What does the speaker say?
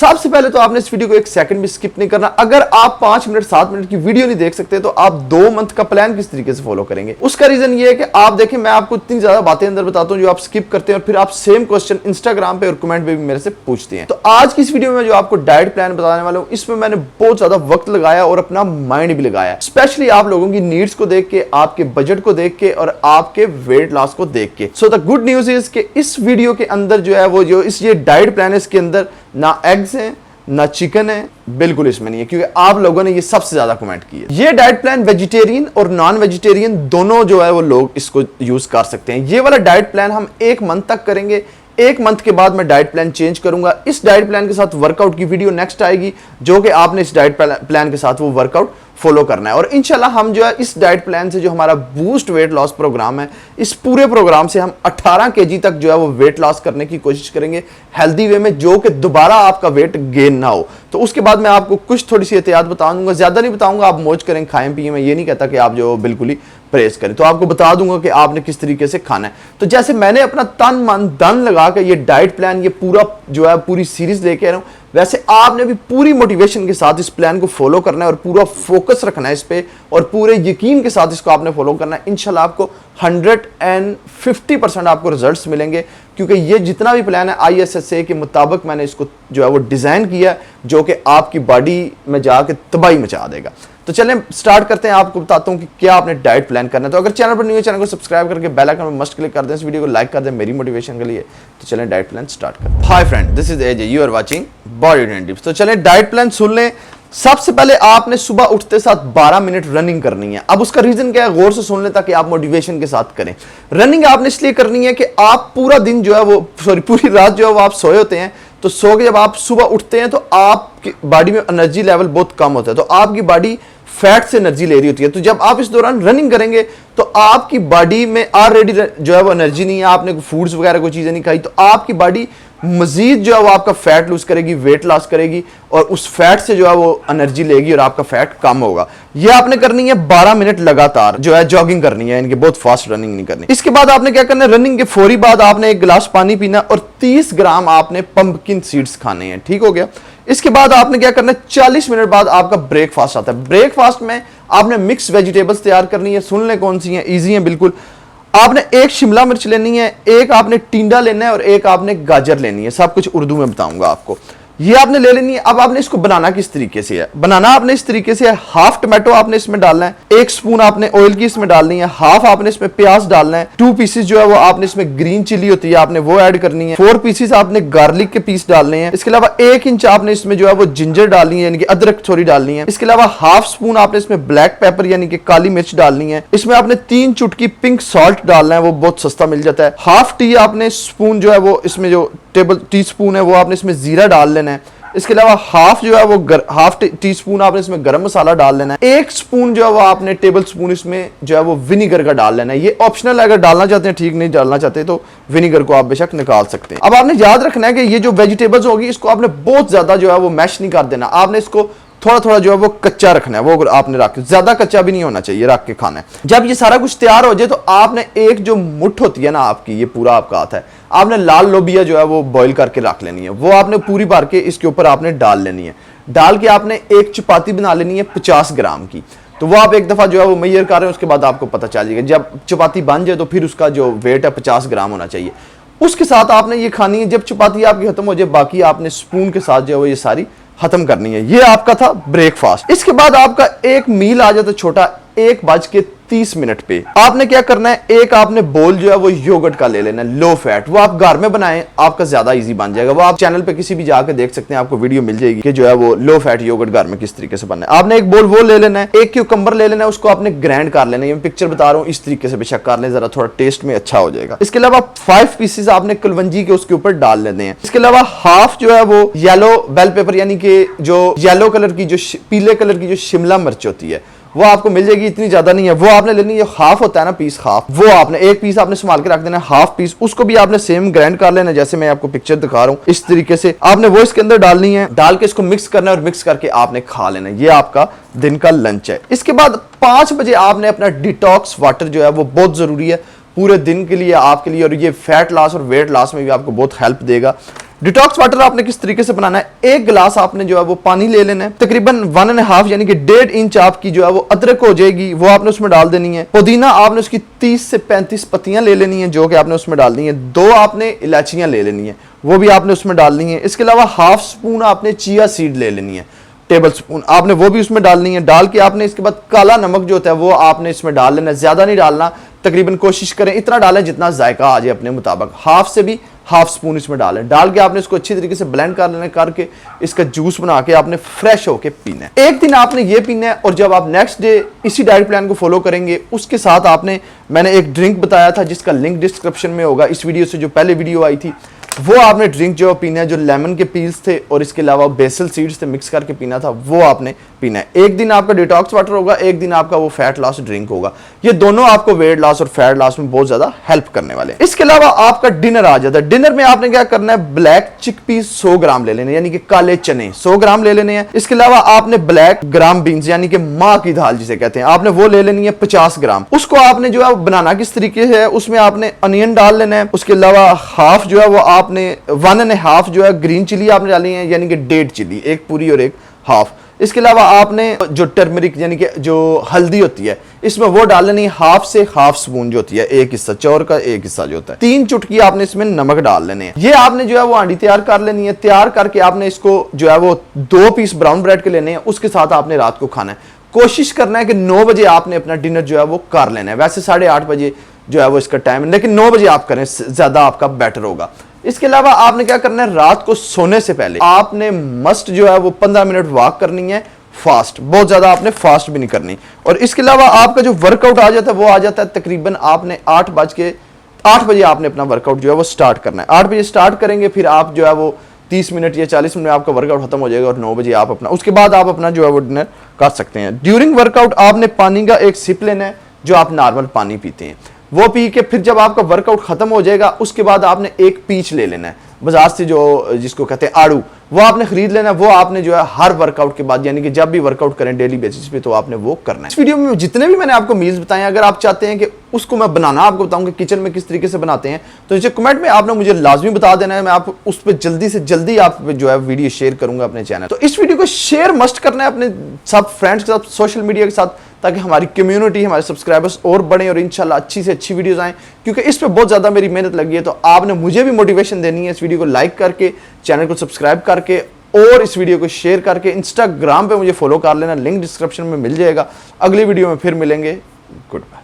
सबसे पहले तो आपने इस वीडियो को एक सेकंड भी स्किप नहीं करना। अगर आप 5 मिनट 7 मिनट की वीडियो नहीं देख सकते तो आप 2 मंथ का प्लान किस तरीके से फॉलो करेंगे। उसका रीजन ये है कि आप देखें, मैं आपको इतनी ज्यादा बातें अंदर बताता हूं जो आप स्किप करते हैं और फिर आप सेम क्वेश्चन इंस्टाग्राम पे और कमेंट पे भी मेरे से पूछते हैं। तो आज की इस वीडियो में जो आपको डाइट प्लान बताने वाला हूं, इसमें मैंने बहुत ज्यादा वक्त लगाया और अपना माइंड भी लगाया, स्पेशली आप लोगों की नीड्स को देख के, आपके बजट को देख के और आपके वेट लॉस को देख के। So the good news is कि इस वीडियो के अंदर जो है वो जो ये डाइट प्लान है, इसके अंदर ना एग्स हैं ना चिकन है, बिल्कुल इसमें नहीं है, क्योंकि आप लोगों ने ये सबसे ज्यादा कमेंट किए। ये डाइट प्लान वेजिटेरियन और नॉन वेजिटेरियन दोनों जो है वो लोग इसको यूज कर सकते हैं। ये वाला डाइट प्लान हम 1 मंथ तक करेंगे। 1 मंथ के बाद मैं डाइट प्लान चेंज करूंगा। इस डाइट प्लान के साथ वर्कआउट की वीडियो नेक्स्ट आएगी, जो कि आपने इस डाइट प्लान के साथ वो वर्कआउट फॉलो करना है। और इंशाल्लाह हम जो है इस डाइट प्लान से जो हमारा बूस्ट वेट लॉस प्रोग्राम है, इस पूरे प्रोग्राम से हम 18 केजी तक जो है वो वेट लॉस करने की कोशिश करेंगे हेल्दी वे में, जो कि दोबारा आपका वेट गेन ना हो। तो उसके बाद मैं आपको कुछ थोड़ी सी एहतियात बता दूंगा, ज्यादा नहीं बताऊंगा। आप मौज करें, खाएं पिए। मैं ये नहीं कहता कि आप जो बिल्कुल ही परहेज करें, तो आपको बता दूंगा कि आपने किस तरीके से खाना है। तो जैसे मैंने अपना तन मन धन लगा के ये डाइट प्लान, ये पूरा जो है पूरी सीरीज लेके आ रहा हूं, वैसे आपने भी पूरी मोटिवेशन के साथ इस प्लान को फॉलो करना है और पूरा फोकस रखना है इस पे और पूरे यकीन के साथ इसको आपने फॉलो करना है। इंशाल्लाह आपको 150% आपको रिजल्ट्स मिलेंगे, क्योंकि ये जितना भी प्लान है ISSA के मुताबिक मैंने इसको जो है वो डिजाइन किया, जो कि आपकी बॉडी में जाके तबाही मचा देगा। तो चलें स्टार्ट करते हैं। आपको बताता हूं कि क्या आपने डाइट प्लान करना है। तो अगर चैनल पर न्यू है, चैनल को सब्सक्राइब करके बेल आइकन में मस्ट क्लिक कर दें, इस वीडियो को लाइक कर दें मेरी मोटिवेशन के लिए। तो चलें डाइट प्लान स्टार्ट करते हैं। Hi friend, this is AJ, you are watching body training tips. तो चलें डाइट प्लान सुन लें। सबसे पहले आपने सुबह उठते साथ 12 मिनट रनिंग करनी है। अब उसका रीजन क्या है, गौर से सुन लें ताकि आप मोटिवेशन के साथ करें। रनिंग आपने इसलिए करनी है कि आप पूरा दिन जो है वो पूरी रात जो है वो आप सोए होते हैं, तो सो के जब आप सुबह उठते हैं तो आपकी बॉडी में एनर्जी लेवल बहुत कम होता है, तो आपकी बॉडी फैट से एनर्जी ले रही होती है। तो जब आप इस दौरान रनिंग करेंगे तो आपकी बॉडी में ऑलरेडी जो है वो एनर्जी नहीं है, आपने फूड्स वगैरह कोई चीजें नहीं खाई, तो आपकी बॉडी मजीद जो है वो आपका फैट लूज करेगी, वेट लॉस करेगी और उस फैट से जो है वो एनर्जी लेगी और आपका फैट कम होगा। ये आपने करनी है 12 मिनट लगातार जो है जॉगिंग करनी है, इनके बहुत फास्ट रनिंग नहीं करनी। इसके बाद आपने क्या करना है, रनिंग के फौरी बाद आपने 1 गिलास पानी पीना और 30 ग्राम आपने पंपकिन सीड्स खाने हैं। ठीक हो गया। इसके बाद आपने क्या करना है, 40 मिनट बाद आपका ब्रेकफास्ट आता है। ब्रेकफास्ट में आपने मिक्स वेजिटेबल्स तैयार करनी है। सुन लें कौन सी हैं, इजी हैं बिल्कुल। आपने 1 शिमला मिर्च लेनी है, 1 आपने टिंडा लेना है और 1 आपने गाजर लेनी है। सब कुछ उर्दू में बताऊंगा आपको। ये आपने ले लेनी है। अब आपने इसको बनाना किस तरीके से है, बनाना आपने इस तरीके से है, हाफ टमाटो आपने इसमें डालना है, 1 स्पून आपने ऑयल की इसमें डालनी है, हाफ आपने इसमें प्याज डालना है, 2 पीसेस जो है वो आपने इसमें ग्रीन चिली होती है आपने वो ऐड करनी है, 4 पीसेस आपने गार्लिक के पीस डालने हैं। इसके अलावा 1 इंच आपने इसमें जो है वो जिंजर डालनी है, यानी कि अदरक थोड़ी डालनी है। इसके अलावा हाफ स्पून आपने इसमें ब्लैक पेपर यानी कि काली मिर्च डालनी है। इसमें आपने 3 चुटकी पिंक सॉल्ट डालना है, वो बहुत सस्ता मिल जाता है। हाफ टी आपने स्पून जो है वो इसमें जो टेबल टी स्पून है वो आपने इसमें जीरा डाल लेना है। इसके अलावा हाफ जो है वो हाफ टी स्पून आपने इसमें गरम मसाला डाल लेना है। 1 स्पून जो है वो आपने टेबल स्पून इसमें जो है वो विनीगर का डाल लेना है। ये ऑप्शनल है, अगर डालना चाहते हैं ठीक, नहीं डालना चाहते तो विनीगर को आप बेशक निकाल सकते हैं। अब आपने याद रखना है कि ये जो वेजिटेबल्स होगी इसको आपने बहुत ज्यादा जो है वो मैश नहीं कर देना, आपने इसको थोड़ा थोड़ा जो है वो कच्चा रखना है, वो आपने रख के, ज्यादा कच्चा भी नहीं होना चाहिए, रख के खाना है। जब ये सारा कुछ तैयार हो जाए तो आपने एक जो मुट्ठ होती है ना आपकी, ये पूरा आपका आता है, आपने लाल लोबिया जो है वो बॉईल करके रख लेनी है, वो आपने पूरी भर के इसके ऊपर आपने डाल लेनी है। डाल के आपने 1 चपाती बना लेनी है 50 ग्राम की। तो वो आप एक दफा जो है वो मेजर कर रहे हैं, उसके बाद आपको पता चल जाएगा। जब चपाती बन जाए तो फिर उसका जो वेट है 50 ग्राम होना चाहिए। उसके साथ आपने ये खानी है। जब चपाती आपकी खत्म हो जाए, बाकी आपने स्पून के साथ जो है वो ये सारी खत्म करनी है। ये आपका था ब्रेकफास्ट। इसके बाद आपका एक मील आ जाता है छोटा, 1:30 पे। आपने क्या करना है, एक आपने बोल जो है वो योगर्ट का ले लेना है, लो फैट। वो आप घर में बनाएं, आपका ज्यादा इजी बन जाएगा। वो आप चैनल पे किसी भी जाके देख सकते हैं, आपको वीडियो मिल जाएगी कि जो है वो लो फैट योगर्ट घर में किस तरीके से बनना है। आपने एक बोल वो ले लेना है। 1 क्यूकम्बर ले लेना है, उसको आपने ग्राइंड कर लेना है। मैं पिक्चर बता रहा हूँ, इस तरीके से बेशक कर लें, जरा थोड़ा टेस्ट में अच्छा हो जाएगा। इसके अलावा 5 पीसेस आपने कलवंजी के उसके ऊपर डाल लेने हैं। इसके अलावा हाफ जो है वो येलो बेल पेपर यानी कि जो येलो कलर की, जो पीले कलर की जो शिमला मिर्च होती है वो आपको मिल जाएगी, इतनी ज्यादा नहीं है। वो आपने लेनी है, हाफ होता है ना पीस, हाफ, वो आपने 1 पीस आपने संभाल के रख देना है, हाफ पीस उसको भी आपने सेम ग्राइंड कर लेना, जैसे मैं आपको पिक्चर दिखा रहा हूँ इस तरीके से। आपने वो इसके अंदर डालनी है, डाल के इसको मिक्स करना है और मिक्स करके आपने खा लेना है। ये आपका दिन का लंच है। इसके बाद 5 बजे आपने अपना डिटॉक्स वाटर जो है वो बहुत जरूरी है पूरे दिन के लिए आपके लिए, और ये फैट लॉस और वेट लॉस में भी आपको बहुत हेल्प देगा। डिटॉक्स वाटर आपने किस तरीके से बनाना है, एक गिलास आपने जो है वो पानी ले लेना है, तकरीबन 1.5 यानी कि 1.5 इंच आपकी जो है वो अदरक हो जाएगी, वो आपने उसमें डाल देनी है। पुदीना आपने उसकी 30 से 35 पत्तियां ले लेनी है जो कि आपने उसमें डालनी है। 2 आपने इलायचियां ले लेनी है, वो भी आपने उसमें डालनी है। इसके अलावा हाफ स्पून आपने चिया सीड ले लेनी है, टेबल स्पून आपने वो भी उसमें डालनी है। डाल के आपने इसके बाद काला नमक जो होता है वो आपने इसमें डाल लेना है, ज्यादा नहीं डालना, तकरीबन कोशिश करें इतना डालें जितना जायका आ जाए अपने मुताबिक, हाफ से भी हाफ स्पून इसमें डालें। डाल के आपने इसको अच्छी तरीके से ब्लेंड कर लेना, करके इसका जूस बना के आपने फ्रेश होके पीना है। एक दिन आपने ये पीना है और जब आप नेक्स्ट डे इसी डाइट प्लान को फॉलो करेंगे उसके साथ आपने, मैंने एक ड्रिंक बताया था जिसका लिंक डिस्क्रिप्शन में होगा, इस वीडियो से जो पहले वीडियो आई थी, वो आपने ड्रिंक जो पीना है, जो लेमन के पील्स थे और इसके अलावा बेसल सीड्स थे मिक्स करके पीना था, वो आपने पीना है। एक दिन आपका डिटॉक्स वाटर होगा, एक दिन आपका वो फैट लॉस ड्रिंक होगा। ये दोनों आपको वेट लॉस और फैट लॉस में बहुत ज्यादा हेल्प करने वाले हैं। इसके अलावा आपका डिनर आ जाता है। डिनर में आपने क्या करना है, ब्लैक चिकपीस 100 ग्राम ले लेने, यानी कि काले चने 100 ग्राम ले लेने हैं। इसके अलावा आपने ब्लैक ग्राम बीन्स यानी कि माँ की दाल जिसे कहते हैं, आपने वो ले लेनी है 50 ग्राम। उसको आपने जो है बनाना किस तरीके से है, उसमें आपने अनियन डाल लेना है। उसके अलावा हाफ जो है वो आपने 1.5 जो है ग्रीन चिली आपने डाली है, यानी कि 1.5 चिली, एक पूरी और एक हाफ। इसके अलावा आपने जो टर्मरिक यानी कि जो हल्दी होती है इसमें वो डाल लेनी है, हाफ से हाफ स्पून जो होती है, एक हिस्सा चौर का एक हिस्सा जो होता है। 3 चुटकी आपने इसमें नमक डाल लेने हैं। ये आपने जो है वो हांडी तैयार कर लेनी है। तैयार करके आपने इसको जो है वो 2 पीस ब्राउन ब्रेड के लेने हैं, उसके साथ आपने रात को खाना है। कोशिश करना है कि 9 बजे आपने अपना डिनर जो है वो कर लेना है। वैसे 8:30 बजे जो है वो इसका टाइम है, लेकिन 9 बजे आप करें, ज्यादा आपका बेटर होगा। इसके अलावा आपने क्या करना है, रात को सोने से पहले आपने मस्ट जो है वो 15 मिनट वॉक करनी है, फास्ट, बहुत ज्यादा आपने फास्ट भी नहीं करनी। और इसके अलावा आपका जो वर्कआउट आ जाता है वो आ जाता है तकरीबन आपने 8 बजे आपने अपना वर्कआउट जो है वो स्टार्ट करना है। 8 बजे स्टार्ट करेंगे, फिर आप जो है वो 30 मिनट या 40 मिनट में आपका वर्कआउट खत्म हो जाएगा और 9 बजे आप अपना, उसके बाद आप अपना जो है वो डिनर कर सकते हैं। ड्यूरिंग वर्कआउट आपने पानी का एक सिप लेना है, जो आप नॉर्मल पानी पीते हैं वो पी के फिर जब आपका वर्कआउट खत्म हो जाएगा उसके बाद आपने एक पीच ले लेना है बाजार से, जो जिसको कहते हैं आड़ू, वो आपने खरीद लेना है। वो आपने जो है हर वर्कआउट के बाद, यानी कि जब भी वर्कआउट करें डेली बेसिस पे, तो आपने वो करना है। इस वीडियो में जितने भी मैंने आपको मील्स बताए, अगर आप चाहते हैं कि उसको मैं बनाना आपको बताऊंगा किचन में किस तरीके से बनाते हैं, तो नीचे कमेंट में आपने मुझे लाजमी बता देना है, मैं आप उस पर जल्दी से जल्दी आप जो है वीडियो शेयर करूंगा अपने चैनल। तो इस वीडियो को शेयर मस्ट करना है अपने सब फ्रेंड्स के साथ, सोशल मीडिया के साथ, ताकि हमारी कम्युनिटी, हमारे सब्सक्राइबर्स और बढ़े और इंशाल्लाह अच्छी से अच्छी वीडियोस आएं, क्योंकि इस पे बहुत ज़्यादा मेरी मेहनत लगी है। तो आपने मुझे भी मोटिवेशन देनी है, इस वीडियो को लाइक करके, चैनल को सब्सक्राइब करके और इस वीडियो को शेयर करके। इंस्टाग्राम पे मुझे फॉलो कर लेना, लिंक डिस्क्रिप्शन में मिल जाएगा। अगली वीडियो में फिर मिलेंगे, गुड बाय।